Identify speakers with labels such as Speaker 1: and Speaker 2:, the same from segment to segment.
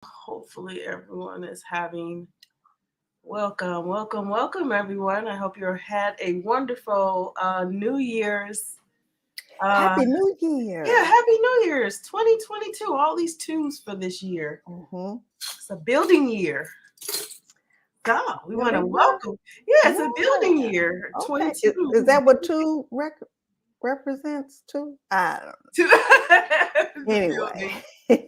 Speaker 1: Hopefully, everyone is having welcome, everyone. I hope you had a wonderful New Year's. Uh,
Speaker 2: Happy New
Speaker 1: yeah,
Speaker 2: Year.
Speaker 1: Happy New Year's 2022. All these twos for this year.
Speaker 2: Mm-hmm.
Speaker 1: It's a building year. God, we want to
Speaker 2: Building what?
Speaker 1: welcome. Yeah, it's a
Speaker 2: Yeah.
Speaker 1: building year.
Speaker 2: Okay. Is
Speaker 1: 22.
Speaker 2: that what two represents? Two? I don't know.
Speaker 1: The
Speaker 2: Anyway.
Speaker 1: building.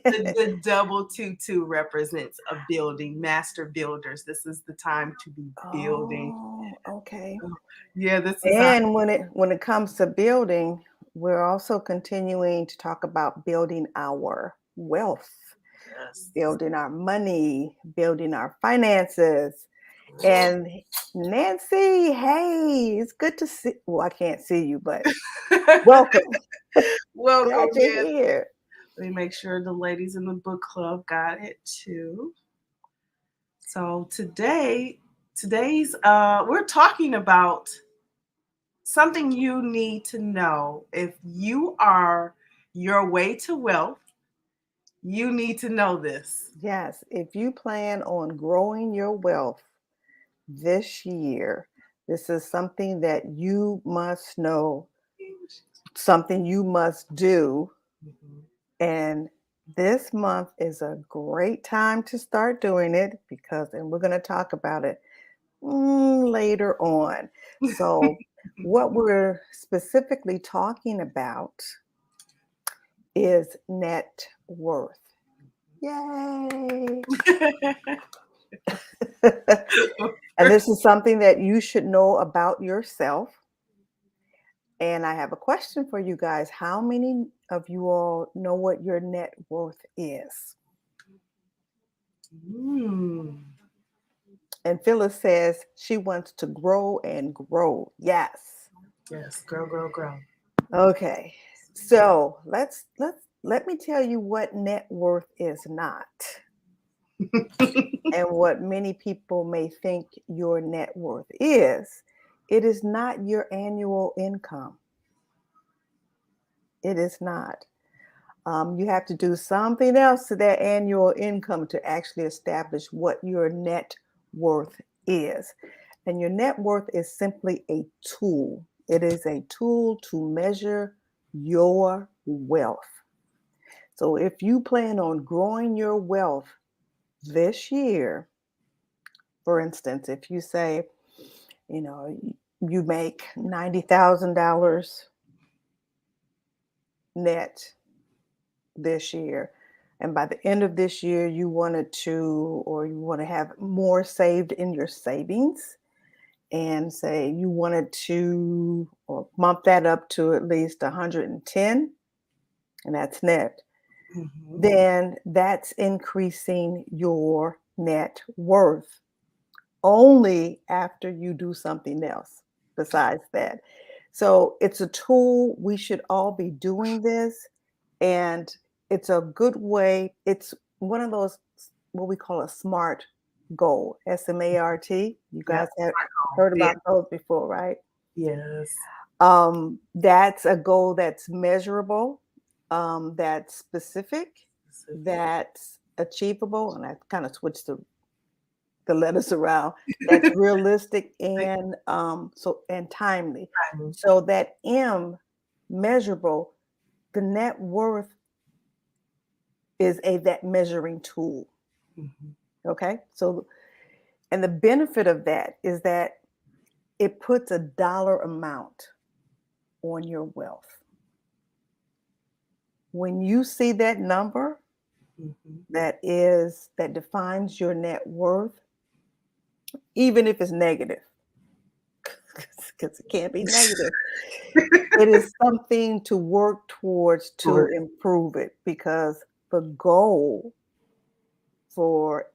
Speaker 1: The double two represents a building, master builders. This is the time to be building.
Speaker 2: Oh, okay.
Speaker 1: Oh, yeah, this is our
Speaker 2: And when it comes to building, we're also continuing to talk about building our wealth,
Speaker 1: yes.
Speaker 2: building our money, building our finances. And Nancy, hey, it's good to see. Well, I can't see you, but welcome.
Speaker 1: Welcome.
Speaker 2: Glad you're
Speaker 1: Yes.
Speaker 2: here.
Speaker 1: Let me make sure the ladies in the book club got it too. So today's we're talking about something you need to know if you are your way to wealth. You need to know this.
Speaker 2: Yes, if you plan on growing your wealth this year, this is something that you must know, something you must do.
Speaker 1: Mhm.
Speaker 2: And this month is a great time to start doing it and we're going to talk about it later on. So, what we're specifically talking about is net worth. Yay! And this is something that you should know about yourself. And I have a question for you guys. How many of you all know what your net worth is?
Speaker 1: Mm.
Speaker 2: And Phyllis says she wants to grow and grow. Yes.
Speaker 1: Yes, grow.
Speaker 2: Okay. So let me tell you what net worth is not, and what many people may think your net worth is. It is not your annual income. It is not. You have to do something else to that annual income to actually establish what your net worth is. And your net worth is simply a tool. It is a tool to measure your wealth. So if you plan on growing your wealth this year, for instance, if you say, you know, you make $90,000 net this year, and by the end of this year you wanted to, or you want to have more saved in your savings, and say you wanted to or bump that up to at least 110, and that's net,
Speaker 1: Mhm.
Speaker 2: then that's increasing your net worth only after you do something else besides that. So it's a tool. We should all be doing this. And it's a good way. It's one of those, what we call a SMART goal, SMART. You
Speaker 1: Yep.
Speaker 2: guys have
Speaker 1: Smart home.
Speaker 2: heard about those before, right?
Speaker 1: Yes.
Speaker 2: That's a goal that's measurable, that's specific,
Speaker 1: Specific.
Speaker 2: that's achievable. And I kind of switched the letters around. That's realistic and and timely.
Speaker 1: Timing.
Speaker 2: So that M, measurable, the net worth is a that measuring tool.
Speaker 1: Mhm.
Speaker 2: Okay. So and the benefit of that is that it puts a dollar amount on your wealth. When you see that number
Speaker 1: Mhm.
Speaker 2: that defines your net worth, even if it's negative, because it can't be negative, it is something to work towards to
Speaker 1: Or
Speaker 2: improve it, because the goal for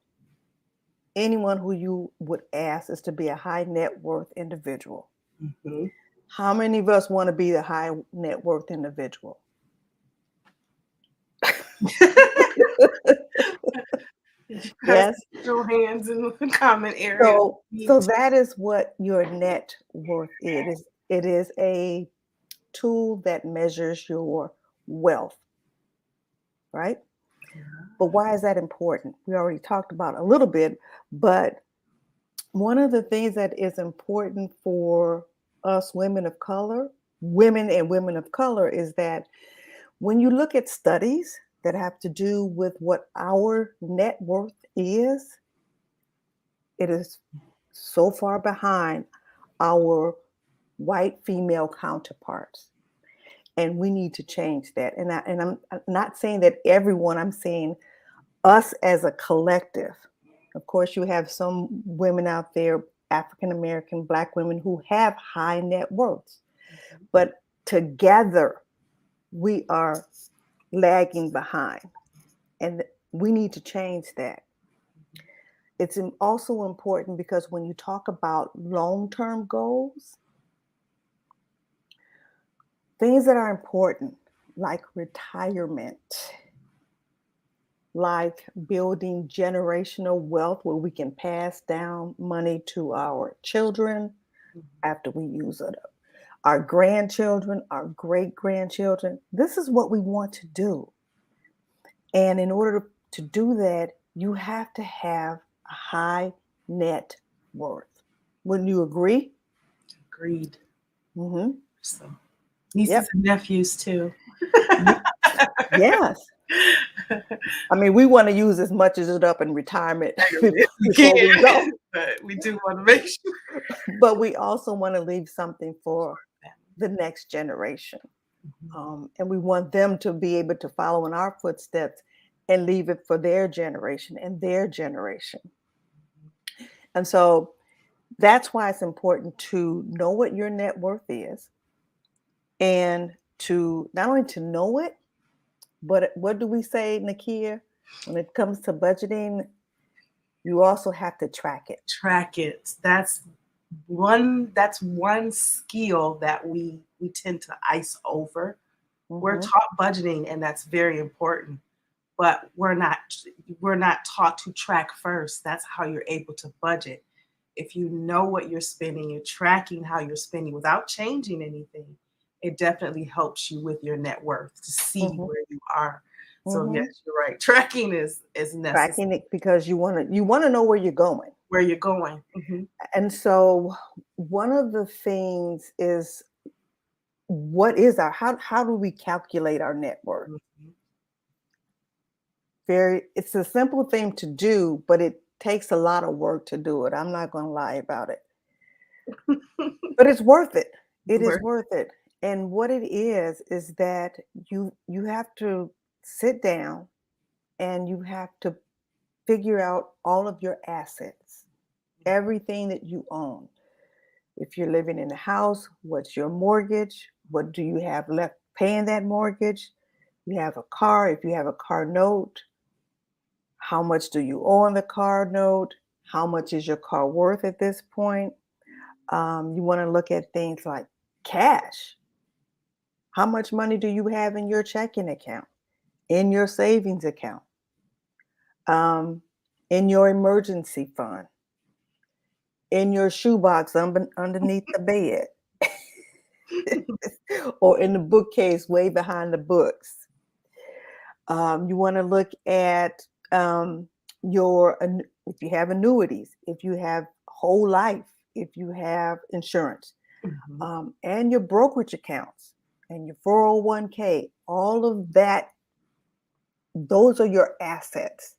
Speaker 2: anyone who you would ask is to be a high net worth individual.
Speaker 1: mhm.
Speaker 2: How many of us want to be the high net worth individual?
Speaker 1: Guys,
Speaker 2: Yes.
Speaker 1: put your hands in the comment area. Me
Speaker 2: So
Speaker 1: too.
Speaker 2: that is what your net worth is. It is a tool that measures your wealth, right? But why is that important? We already talked about a little bit, but one of the things that is important for us women and women of color, is that when you look at studies that have to do with what our net worth is, it is so far behind our white female counterparts. And we need to change that. And I'm not saying that everyone, I'm saying us as a collective. Of course, you have some women out there, African American, Black women, who have high net worths. But together, we are lagging behind. And we need to change that. It's also important because when you talk about long-term goals, things that are important, like retirement, like building generational wealth where we can pass down money to our children after we use it up, our grandchildren, our great grandchildren. This is what we want to do. And in order to do that, you have to have a high net worth. Wouldn't you agree?
Speaker 1: Agreed.
Speaker 2: Mm-hmm.
Speaker 1: So, nieces
Speaker 2: Yep.
Speaker 1: and nephews too.
Speaker 2: Yes. I mean, we want to use as much as it up in retirement before we go.
Speaker 1: But we do want to make sure.
Speaker 2: But we also want to leave something for the next generation. And we want them to be able to follow in our footsteps and leave it for their generation and their generation. And so that's why it's important to know what your net worth is, and to not only to know it, but what do we say, Nakia? When it comes to budgeting, you also have to track it.
Speaker 1: Track it. That's one skill that we tend to ice over. We're taught budgeting, and that's very important. But we're not taught to track first. That's how you're able to budget. If you know what you're spending, you're tracking how you're spending without changing anything, it definitely helps you with your net worth to see where you are. So yes, you're right. Tracking is necessary.
Speaker 2: Tracking it because you want to know where you're going.
Speaker 1: Where you're going.
Speaker 2: And so one of the things is, how do we calculate our net worth? It's a simple thing to do, but it takes a lot of work to do it. I'm not going to lie about it. But it's worth it. It is worth it. And what it is that you have to sit down and you have to figure out all of your assets, everything that you own. If you're living in a house, what's your mortgage? What do you have left paying that mortgage? You have a car. If you have a car note, how much do you owe on the car note? How much is your car worth at this point? You want to look at things like cash. How much money do you have in your checking account, in your savings account, in your emergency fund, in your shoebox underneath the bed, or in the bookcase way behind the books? You want to look at if you have annuities, if you have whole life, if you have insurance, and your brokerage accounts and your 401k, all of that, those are your assets.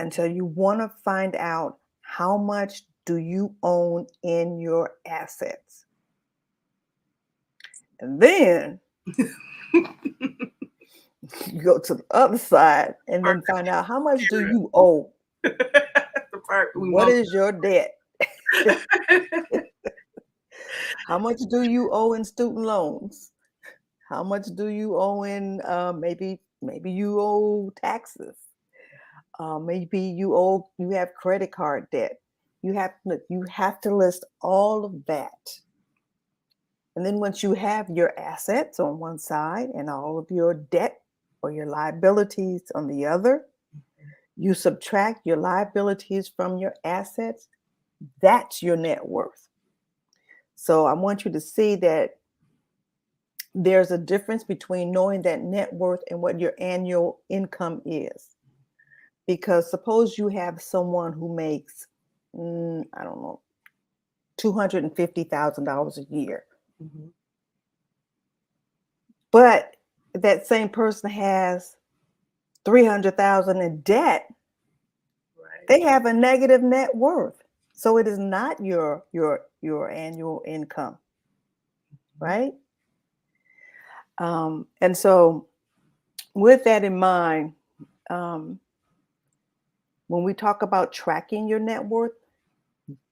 Speaker 2: And so you want to find out how much do you own in your assets. And then you go to the other side and then find out how much do you owe. What is your debt? How much do you owe in student loans? How much do you owe in maybe you owe taxes? Maybe you have credit card debt. You have to list all of that. And then once you have your assets on one side and all of your debt or your liabilities on the other, you subtract your liabilities from your assets. That's your net worth. So I want you to see that there's a difference between knowing that net worth and what your annual income is. Because suppose you have someone who makes, I don't know, $250,000 a year,
Speaker 1: Mm-hmm.
Speaker 2: but that same person has 300,000 in debt,
Speaker 1: Right.
Speaker 2: they have a negative net worth. So it is not your annual income, right? And so with that in mind, um, when we talk about tracking your net worth,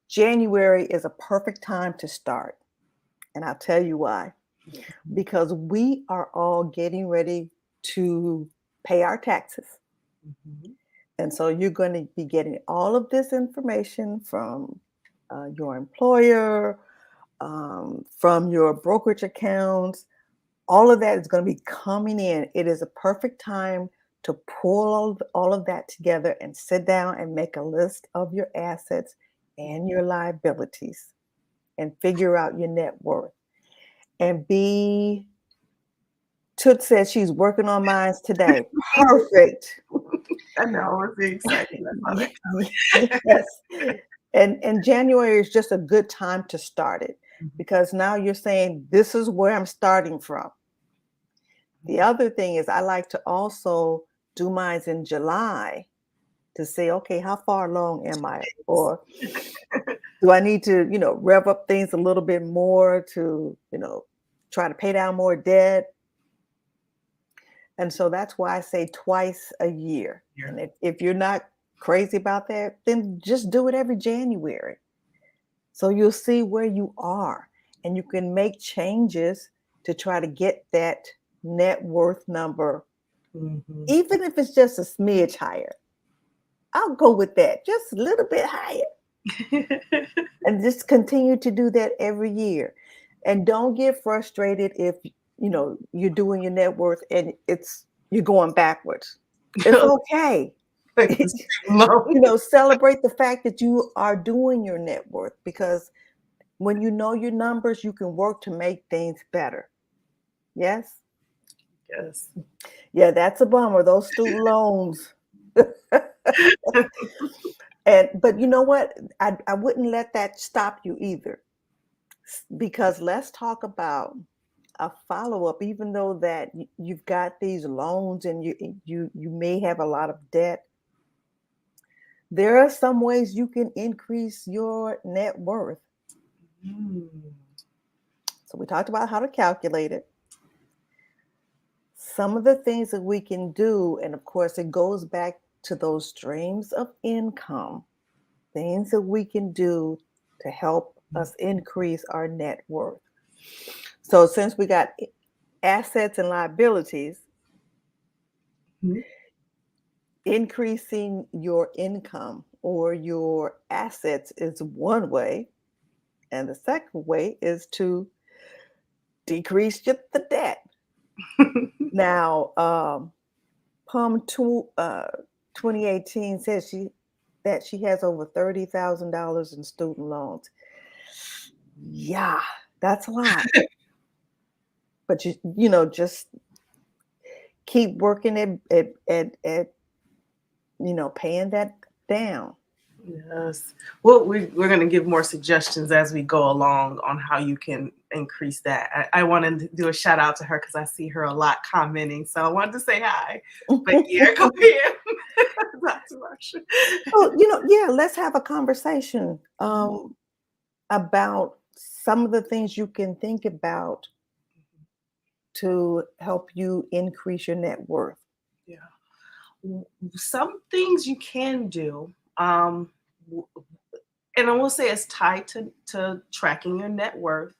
Speaker 2: January is a perfect time to start. And I'll tell you why. Because we are all getting ready to pay our taxes.
Speaker 1: Mm-hmm.
Speaker 2: And so you're going to be getting all of this information from your employer, from your brokerage accounts. All of that is going to be coming in. It is a perfect time to pull all of that together and sit down and make a list of your assets and your liabilities and figure out your net worth. And be Toot said she's working on mine today. Perfect.
Speaker 1: I know. I was excited. I saw that.
Speaker 2: Yes. And January is just a good time to start it
Speaker 1: Mhm.
Speaker 2: because now you're saying this is where I'm starting from. The other thing is I like to also do mine in July to say, okay, how far along am I? Or do I need to, rev up things a little bit more to, try to pay down more debt? And so that's why I say twice a year.
Speaker 1: Yeah.
Speaker 2: And if you're not crazy about that, then just do it every January. So you'll see where you are and you can make changes to try to get that net worth number,
Speaker 1: Mm-hmm.
Speaker 2: even if it's just a smidge higher. I'll go with that, just a little bit higher. And just continue to do that every year. And don't get frustrated if you're doing your net worth and you're going backwards. It's okay.
Speaker 1: Like the same low.
Speaker 2: Celebrate the fact that you are doing your net worth because when you know your numbers, you can work to make things better. Yes?
Speaker 1: Yes.
Speaker 2: Yeah, that's a bummer. Those student loans. But you know what? I wouldn't let that stop you either. Because let's talk about a follow-up, even though that you've got these loans and you may have a lot of debt. There are some ways you can increase your net worth.
Speaker 1: Mm.
Speaker 2: So we talked about how to calculate it. Some of the things that we can do, and of course, it goes back to those streams of income, things that we can do to help us increase our net worth. So since we got assets and liabilities,
Speaker 1: Mhm.
Speaker 2: increasing your income or your assets is one way. And the second way is to decrease the debt. Now, Palm 2018 says that she has over $30,000 in student loans. Yeah, that's a lot. But just keep working at paying that down.
Speaker 1: Yes. Well, we're going to give more suggestions as we go along on how you can increase that. I wanted to do a shout out to her because I see her a lot commenting. So I wanted to say hi. But yeah, go ahead. Not too much.
Speaker 2: So, yeah, let's have a conversation about some of the things you can think about to help you increase your net worth.
Speaker 1: Yeah. Some things you can do, and I will say it's tied to tracking your net worth.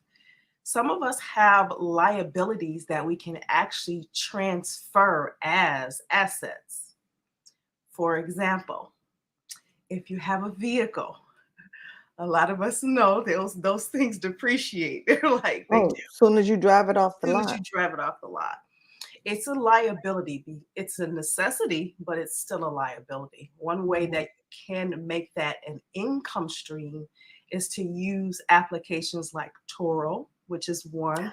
Speaker 1: Some of us have liabilities that we can actually transfer as assets. For example, if you have a vehicle, a lot of us know those things depreciate. They're like they do
Speaker 2: Oh, as soon as you drive it off the
Speaker 1: as soon as you
Speaker 2: lot.
Speaker 1: drive it off the lot. It's a liability. It's a necessity, but it's still a liability. One way
Speaker 2: Mhm.
Speaker 1: that you can make that an income stream is to use applications like Toro, which is one.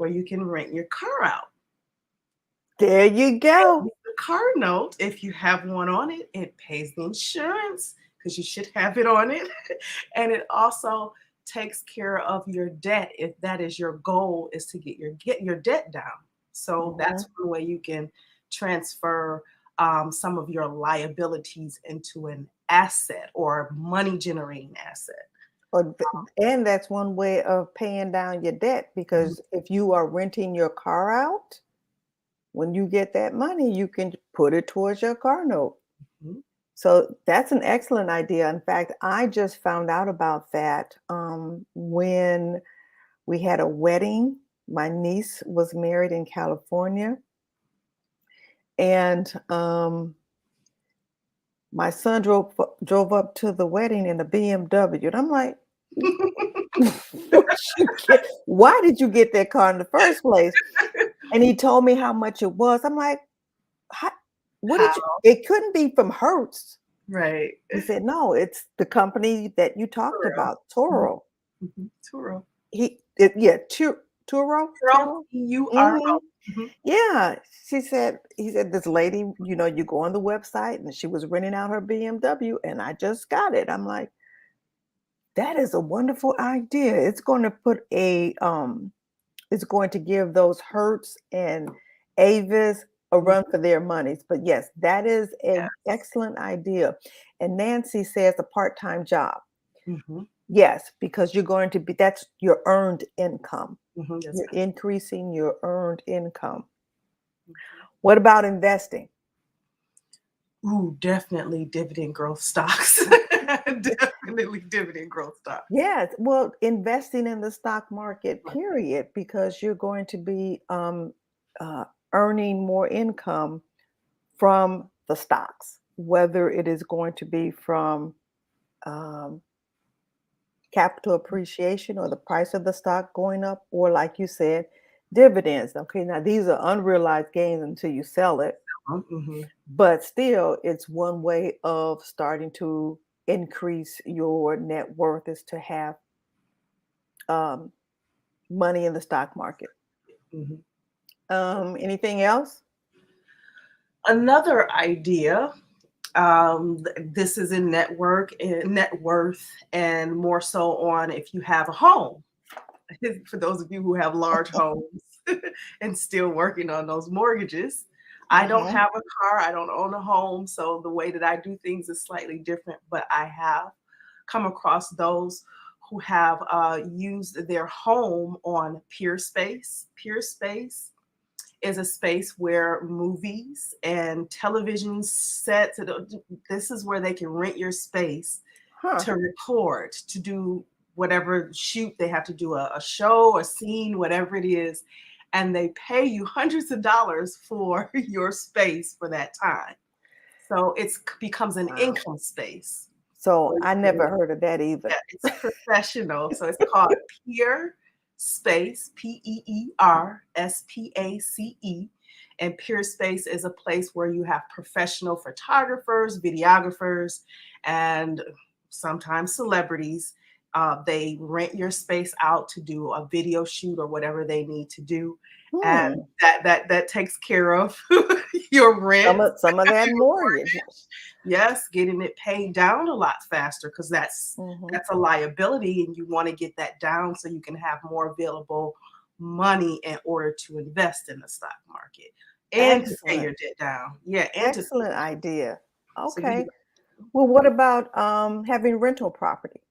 Speaker 1: where you can rent your car out.
Speaker 2: There you go.
Speaker 1: The car note, if you have one on it, it pays the insurance because you should have it on it. And it also takes care of your debt if that is your goal, is to get your debt down. So that's
Speaker 2: Mhm.
Speaker 1: one way you can transfer some of your liabilities into an asset or money generating asset.
Speaker 2: And that's one way of paying down your debt,
Speaker 1: Mhm,
Speaker 2: because if you are renting your car out, when you get that money, you can put it towards your car note.
Speaker 1: mhm.
Speaker 2: So that's an excellent idea. In fact, I just found out about that when we had a wedding. My niece was married in California, and my son drove up to the wedding in a BMW, and I'm like, why did you get that car in the first place? And he told me how much it was. I'm like, "How- what did you?
Speaker 1: How?
Speaker 2: It couldn't be from Hertz."
Speaker 1: Right.
Speaker 2: He said, "No, it's the company that you talked
Speaker 1: Turo.
Speaker 2: about,
Speaker 1: Mhm,
Speaker 2: Toro."
Speaker 1: mhm. Turo.
Speaker 2: Yeah, Turo,
Speaker 1: Turo.
Speaker 2: Turo.
Speaker 1: Turo.
Speaker 2: Hmm.
Speaker 1: Mhm.
Speaker 2: Yeah, he said, this lady, you go on the website and she was renting out her BMW, and I just got it. I'm like, that is a wonderful idea. It's going to give those Hertz and Avis a
Speaker 1: Mhm.
Speaker 2: run for their monies. But yes, that is an
Speaker 1: Yes.
Speaker 2: excellent idea. And Nancy says a part-time job.
Speaker 1: Mhm,
Speaker 2: Yes, because that's your earned income.
Speaker 1: that's
Speaker 2: You're
Speaker 1: right.
Speaker 2: increasing your earned income.
Speaker 1: Mhm.
Speaker 2: What about investing?
Speaker 1: Ooh, definitely dividend growth stocks. Definitely dividend growth stocks.
Speaker 2: Yes, well, investing in the stock market, period, because you're going to be uh, earning more income from the stocks, whether it is going to be from um, capital appreciation or the price of the stock going up, or like you said, dividends. Okay, now these are unrealized gains until you sell it,
Speaker 1: Mhm.
Speaker 2: but still, it's one way of starting to increase your net worth is to have um, money in the stock market.
Speaker 1: Mhm.
Speaker 2: Anything else?
Speaker 1: Another idea, this is in net worth, and more so on if you have a home. For those of you who have large homes and still working on those mortgages. I don't
Speaker 2: Uh-huh.
Speaker 1: have a car, I don't own a home, so the way that I do things is slightly different, but I have come across those who have used their home on Peer Space. Peer Space is a space where movies and television sets, this is where they can rent your space
Speaker 2: Huh.
Speaker 1: to record, to do whatever shoot they have to do, a show, a scene, whatever it is. And they pay you hundreds of dollars for your space for that time. So it becomes an
Speaker 2: Wow.
Speaker 1: income space.
Speaker 2: So I never heard of that either.
Speaker 1: Yeah, it's professional. So it's called Peer Space, PEERSPACE. And Peer Space is a place where you have professional photographers, videographers, and sometimes celebrities. They rent your space out to do a video shoot or whatever they need to do, and
Speaker 2: Hmm.
Speaker 1: that takes care of your
Speaker 2: Some
Speaker 1: rent.
Speaker 2: of some of that mortgage.
Speaker 1: Yes, getting it paid down a lot faster because
Speaker 2: Hmm.
Speaker 1: that's a liability, and you want to get that down so you can have more available money in order to invest in the stock market and to pay
Speaker 2: Excellent.
Speaker 1: your debt down. Yeah, and to
Speaker 2: Excellent idea.
Speaker 1: so we
Speaker 2: Okay. Well, what about having rental property?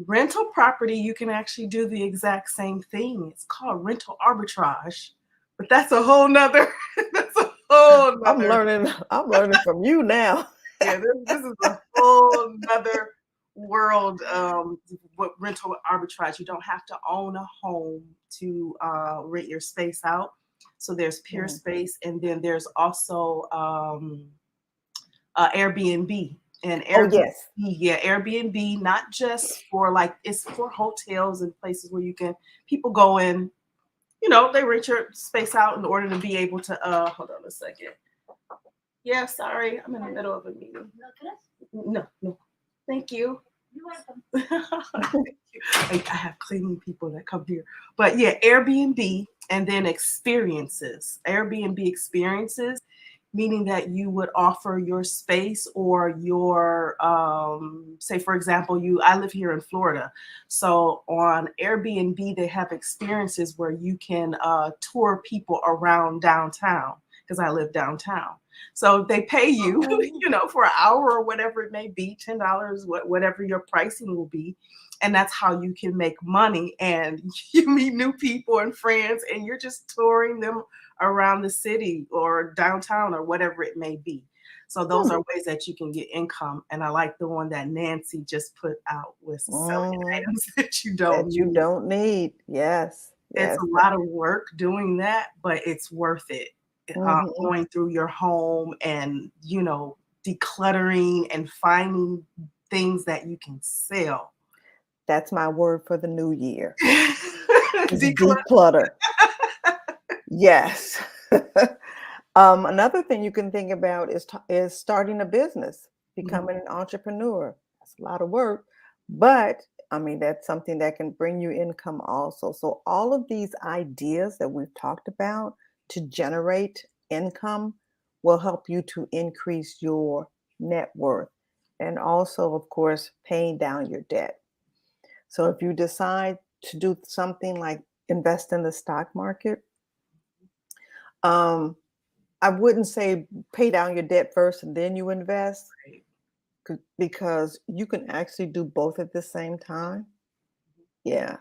Speaker 1: rental property, you can actually do the exact same thing. It's called rental arbitrage, but that's a whole nother that's a whole
Speaker 2: I'm
Speaker 1: nother
Speaker 2: learning. I'm learning from you now.
Speaker 1: Yeah, this is a whole nother world. What rental arbitrage? You don't have to own a home to rent your space out. So there's Peer
Speaker 2: Mm.
Speaker 1: Space, and then there's also Airbnb. And
Speaker 2: Oh
Speaker 1: Airbnb,
Speaker 2: yes.
Speaker 1: yeah, Airbnb, not just for like it's for hotels and places where you can people go in. They rent your space out in order to be able to. Hold on a second. Yeah, sorry, I'm in the middle of a meeting. No, no. Thank you. You're welcome. I have cleaning people that come here. But yeah, Airbnb and then experiences. Airbnb experiences, meaning that you would offer your space or your say for example, I live here in Florida. So on Airbnb they have experiences where you can tour people around downtown because I live downtown. So they pay you,
Speaker 2: Oh,
Speaker 1: for an hour or whatever it may be, $10, whatever your pricing will be. And that's how you can make money. And you meet new people and friends, and you're just touring them around the city or downtown or whatever it may be. So those
Speaker 2: hmm.
Speaker 1: are ways that you can get income. And I like the one that Nancy just put out with selling
Speaker 2: Mhm.
Speaker 1: items that you don't
Speaker 2: That you
Speaker 1: need.
Speaker 2: don't need. Yes,
Speaker 1: It's
Speaker 2: yes.
Speaker 1: a lot of work doing that, but it's worth it.
Speaker 2: Mhm.
Speaker 1: Going through your home and, decluttering and finding things that you can sell.
Speaker 2: That's my word for the new year. Is
Speaker 1: Declutter.
Speaker 2: declutter. Yes. Another thing you can think about is starting a business,
Speaker 1: Mhm.
Speaker 2: becoming an entrepreneur. That's a lot of work, but I mean that's something that can bring you income also. So all of these ideas that we've talked about to generate income will help you to increase your net worth and also, of course, paying down your debt. So if you decide to do something like invest in the stock market, um, I wouldn't say pay down your debt first and then you invest
Speaker 1: Right.
Speaker 2: because you can actually do both at the same time. Yeah.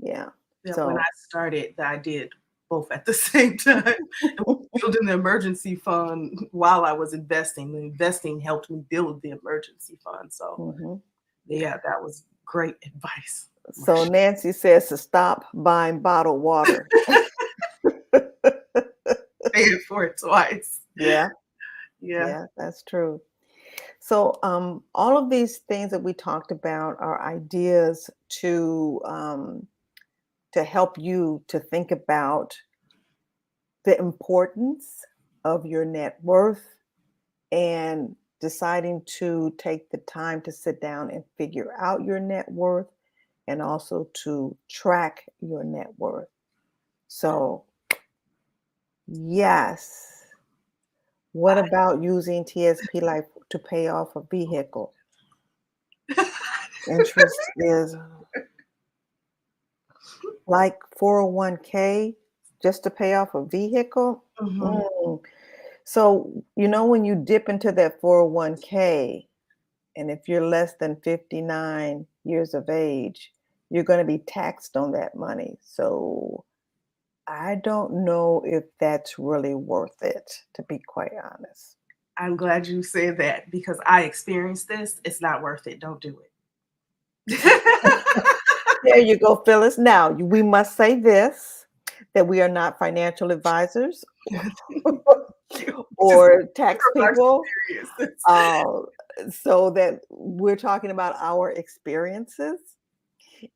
Speaker 2: Yeah.
Speaker 1: Yeah, when I
Speaker 2: So,
Speaker 1: started, I did both at the same time. Building the emergency fund while I was investing. The investing helped me build the emergency fund. So,
Speaker 2: mhm.
Speaker 1: yeah, that was great advice,
Speaker 2: So
Speaker 1: Marcia.
Speaker 2: Nancy says to stop buying bottled water.
Speaker 1: Paying for it twice.
Speaker 2: Yeah.
Speaker 1: Yeah.
Speaker 2: Yeah, that's true. So, all of these things that we talked about are ideas to help you to think about the importance of your net worth and deciding to take the time to sit down and figure out your net worth and also to track your net worth. So, yes. What about using TSP Life to pay off a vehicle? Interest is like 401k just to pay off a vehicle?
Speaker 1: Mhm.
Speaker 2: Mm. So, when you dip into that 401k, and if you're less than 59 years of age, you're going to be taxed on that money. So, I don't know if that's really worth it, to be quite honest.
Speaker 1: I'm glad you said that because I experienced this. It's not worth it. Don't do it.
Speaker 2: There you go, Phyllis. Now, we must say this that we are not financial advisors
Speaker 1: Just
Speaker 2: or tax
Speaker 1: from our
Speaker 2: people.
Speaker 1: experiences.
Speaker 2: Uh, so that we're talking about our experiences.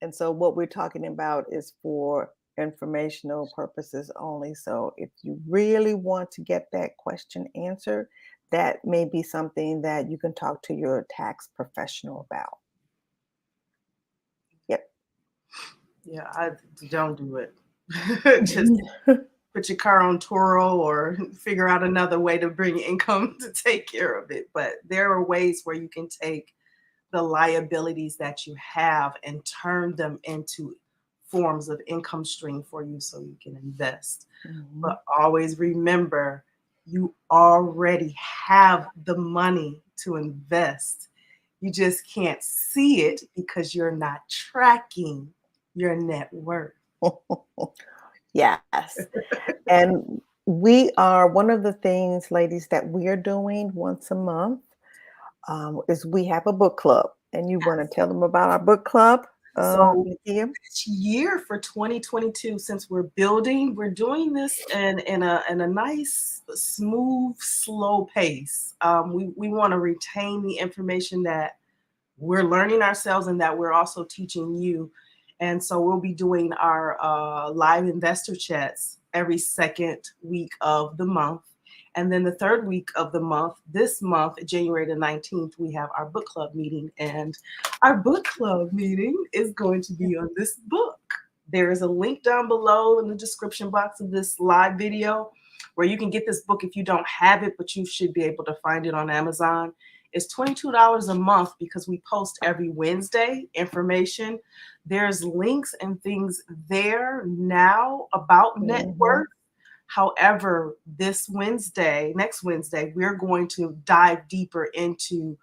Speaker 2: And so what we're talking about is for informational purposes only. So if you really want to get that question answered, that may be something that you can talk to your tax professional about. Yep.
Speaker 1: Yeah, I don't do it. Just put your car on Turo or figure out another way to bring income to take care of it. But there are ways where you can take the liabilities that you have and turn them into forms of income stream for you so you can invest.
Speaker 2: Mhm.
Speaker 1: But always remember, you already have the money to invest. You just can't see it because you're not tracking your net worth.
Speaker 2: Yes. And we are one of the things, ladies, that we are doing once a month is we have a book club. And you want to tell them about our book club,
Speaker 1: So
Speaker 2: Nakia?
Speaker 1: this year for 2022, since we're doing this in a nice, smooth, slow pace. We want to retain the information that we're learning ourselves and that we're also teaching you. And so we'll be doing our live investor chats every second week of the month. And then the third week of the month, this month, January the 19th, we have our book club meeting. And our book club meeting is going to be on this book. There is a link down below in the description box of this live video where you can get this book if you don't have it, but you should be able to find it on Amazon. It's $22 a month because we post every Wednesday information. There's links and things there now about net
Speaker 2: Mhm.
Speaker 1: worth. However, next Wednesday, we're going to dive deeper into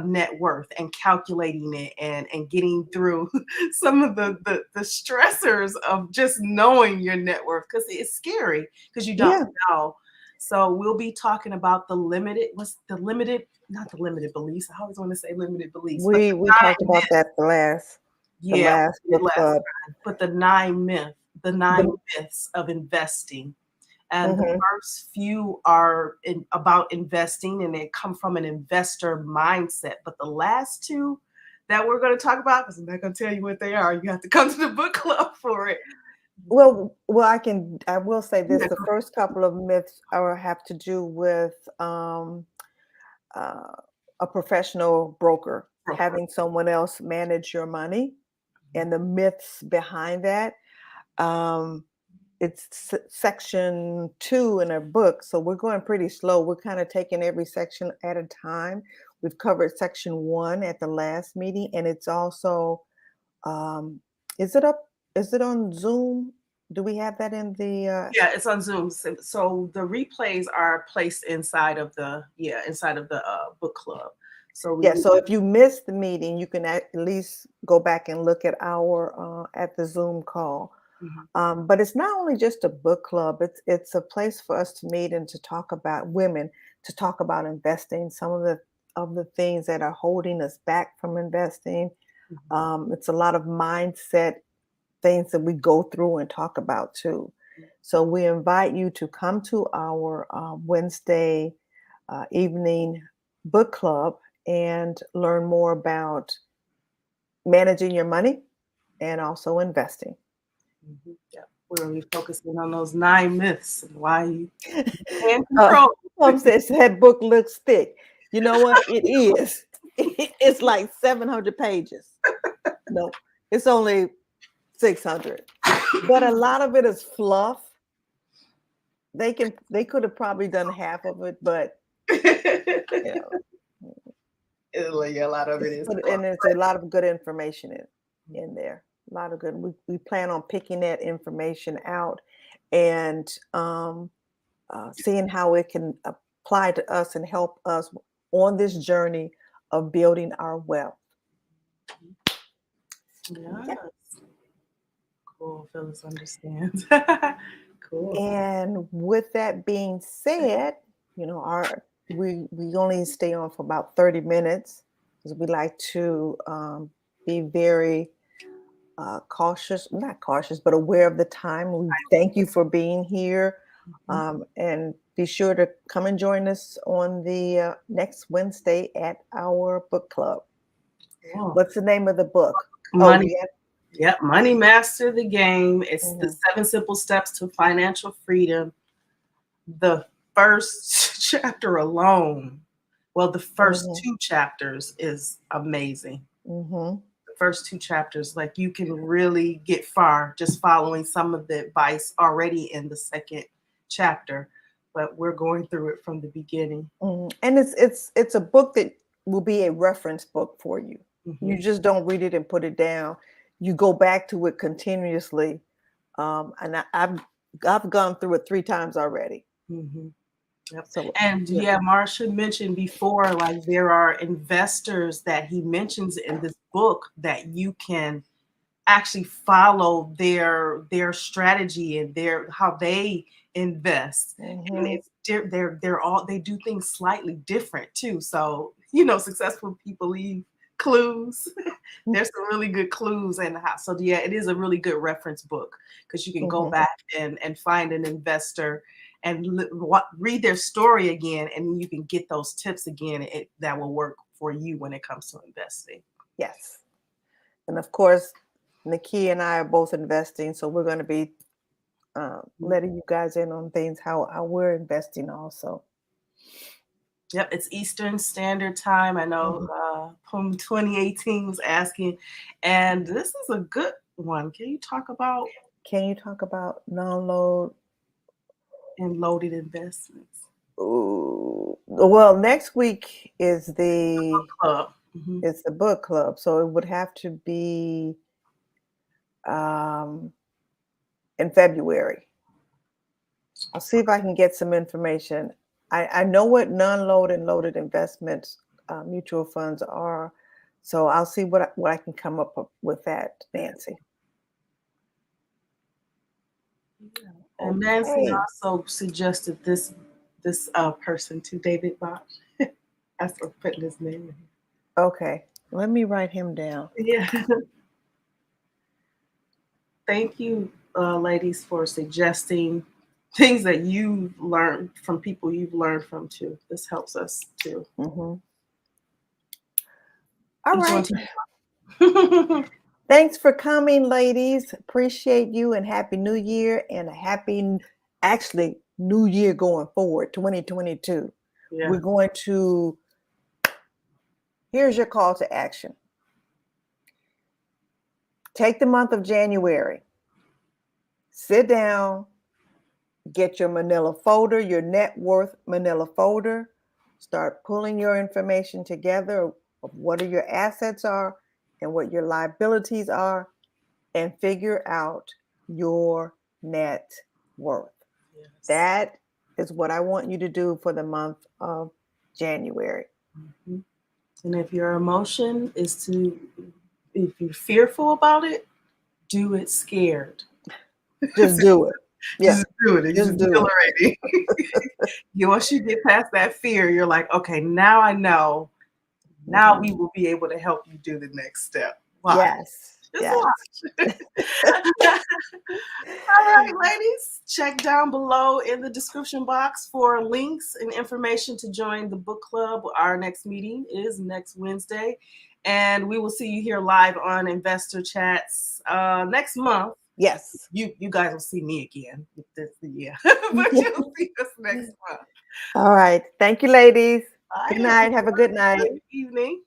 Speaker 1: net worth and calculating it and getting through some of the stressors of just knowing your net worth because it's scary because you don't
Speaker 2: Yeah,
Speaker 1: know. So we'll be talking about not the limited beliefs. I always want to say limited beliefs, but
Speaker 2: we talked
Speaker 1: the 9
Speaker 2: about
Speaker 1: myths.
Speaker 2: that the
Speaker 1: Yeah,
Speaker 2: last
Speaker 1: we did
Speaker 2: book
Speaker 1: last
Speaker 2: club.
Speaker 1: time. But the nine
Speaker 2: The,
Speaker 1: myths of investing. And the
Speaker 2: mhm.
Speaker 1: first few are about investing and they come from an investor mindset. But the last two that we're going to talk about, because I'm not going to tell you what they are, you have to come to the book club for it.
Speaker 2: I will say this:
Speaker 1: Yeah,
Speaker 2: the first couple of myths are have to do with uh, a professional broker
Speaker 1: broker.
Speaker 2: having someone else manage your money and the myths behind that. Um, it's section 2 in a book, so we're going pretty slow. We're kind of taking every section at a time. We've covered section 1 at the last meeting, and it's also um, is it up? Is it on Zoom? Do we have that in the?
Speaker 1: Yeah, it's on Zoom. So the replays are placed inside of the book club. So we
Speaker 2: Yeah. So if you missed the meeting, you can at least go back and look at our at the Zoom call.
Speaker 1: Mhm.
Speaker 2: But it's not only just a book club; it's a place for us to meet and to talk about women, to talk about investing. Some of the things that are holding us back from investing.
Speaker 1: Mhm.
Speaker 2: It's a lot of mindset things that we go through and talk about too. So we invite you to come to our Wednesday evening book club and learn more about managing your money and also investing.
Speaker 1: Yeah, we're going to be focusing on those 9 myths and why you can't
Speaker 2: uh,
Speaker 1: control.
Speaker 2: Tom says that book looks thick. You know what? It is. It's like 700 pages. No, it's only 600. But a lot of it is fluff. They could have probably done half of it, but you know,
Speaker 1: Yeah, a lot of it
Speaker 2: it's
Speaker 1: is
Speaker 2: good,
Speaker 1: fluff.
Speaker 2: and there's a lot of good information in there. A lot of good. We plan on picking that information out and seeing how it can apply to us and help us on this journey of building our wealth.
Speaker 1: Yeah,
Speaker 2: Yeah.
Speaker 1: cool. Phyllis understands. Cool.
Speaker 2: And with that being said, our we only stay on for about 30 minutes because we like to be very cautious, not cautious, but aware of the time. We thank you for being here.
Speaker 1: Mhm.
Speaker 2: And be sure to come and join us on the next Wednesday at our book club.
Speaker 1: Cool.
Speaker 2: What's the name of the book? Oh,
Speaker 1: Money.
Speaker 2: yeah.
Speaker 1: Yep. Money Master the Game. It's the
Speaker 2: Mhm,
Speaker 1: 7 simple steps to financial freedom. The first chapter alone, well, the first
Speaker 2: mhm,
Speaker 1: 2 chapters is amazing.
Speaker 2: mhm.
Speaker 1: The first 2 chapters, like you can really get far just following some of the advice already in the second chapter. But we're going through it from the beginning.
Speaker 2: And it's a book that will be a reference book for you.
Speaker 1: Hmm.
Speaker 2: You just don't read it and put it down. You go back to it continuously. I've gone through it 3 times already.
Speaker 1: Hmm. Yep.
Speaker 2: So
Speaker 1: And
Speaker 2: yeah.
Speaker 1: yeah, Marcia mentioned before, like there are investors that he mentions in this book that you can actually follow their strategy and their how they invest. And
Speaker 2: Hmm.
Speaker 1: it's they're all they do things slightly different too. So successful people leave clues. There's some really good clues and how. So yeah, it is a really good reference book because you can go
Speaker 2: Hmm.
Speaker 1: back and find an investor and read their story again, and then you can get those tips again. That will work for you when it comes to investing.
Speaker 2: Yes. And of course, Nikki and I are both investing, so we're going to be letting you guys in on things how we're investing also.
Speaker 1: Yep, it's Eastern Standard Time. I know
Speaker 2: Mhm.
Speaker 1: PUM 2018 was asking, and this is a good one. Can you talk about
Speaker 2: Can you talk about non-load?
Speaker 1: in loaded investments?
Speaker 2: Ooh, well, next week
Speaker 1: Club. Hmm.
Speaker 2: is the book club, so it would have to be um, in February. I'll see if I can get some information. I know what non-load and loaded investments mutual funds are, so I'll see what I can come up with that, Nancy.
Speaker 1: And Nancy
Speaker 2: Okay.
Speaker 1: also suggested this person to David Bach. That's for putting his name in
Speaker 2: Okay. Let me write him down.
Speaker 1: here. Yeah. Thank you, ladies, for suggesting things that you've learned from people you've learned from too. This helps us too.
Speaker 2: Hmm. All
Speaker 1: Each one
Speaker 2: right.
Speaker 1: to
Speaker 2: Thanks for coming, ladies. Appreciate you and Happy New Year and a happy, actually, New Year going forward, 2022.
Speaker 1: yeah.
Speaker 2: We're going to, here's your call to action. Take the month of January, sit down, get your manila folder, your net worth manila folder, start pulling your information together of what are your assets are and what your liabilities are, and figure out your net worth.
Speaker 1: Yes.
Speaker 2: That is what I want you to do for the month of January.
Speaker 1: Mhm. And if your emotion is to, if you're fearful about it, do it scared.
Speaker 2: Just do it. Yeah,
Speaker 1: Just do it. It's
Speaker 2: just do it.
Speaker 1: exhilarating. Yeah, once you get past that fear, you're like, okay, now I know. Now
Speaker 2: Mhm.
Speaker 1: we will be able to help you do the next step. Watch.
Speaker 2: Yes,
Speaker 1: Just
Speaker 2: yes.
Speaker 1: watch. All right, ladies, check down below in the description box for links and information to join the book club. Our next meeting is next Wednesday, and we will see you here live on Investor Chats next month.
Speaker 2: Yes.
Speaker 1: You guys will see me again. This yeah, but you'll see us next month.
Speaker 2: All right. Thank you, ladies. Good
Speaker 1: Bye,
Speaker 2: night. Have a good
Speaker 1: everyone.
Speaker 2: night.
Speaker 1: Good evening.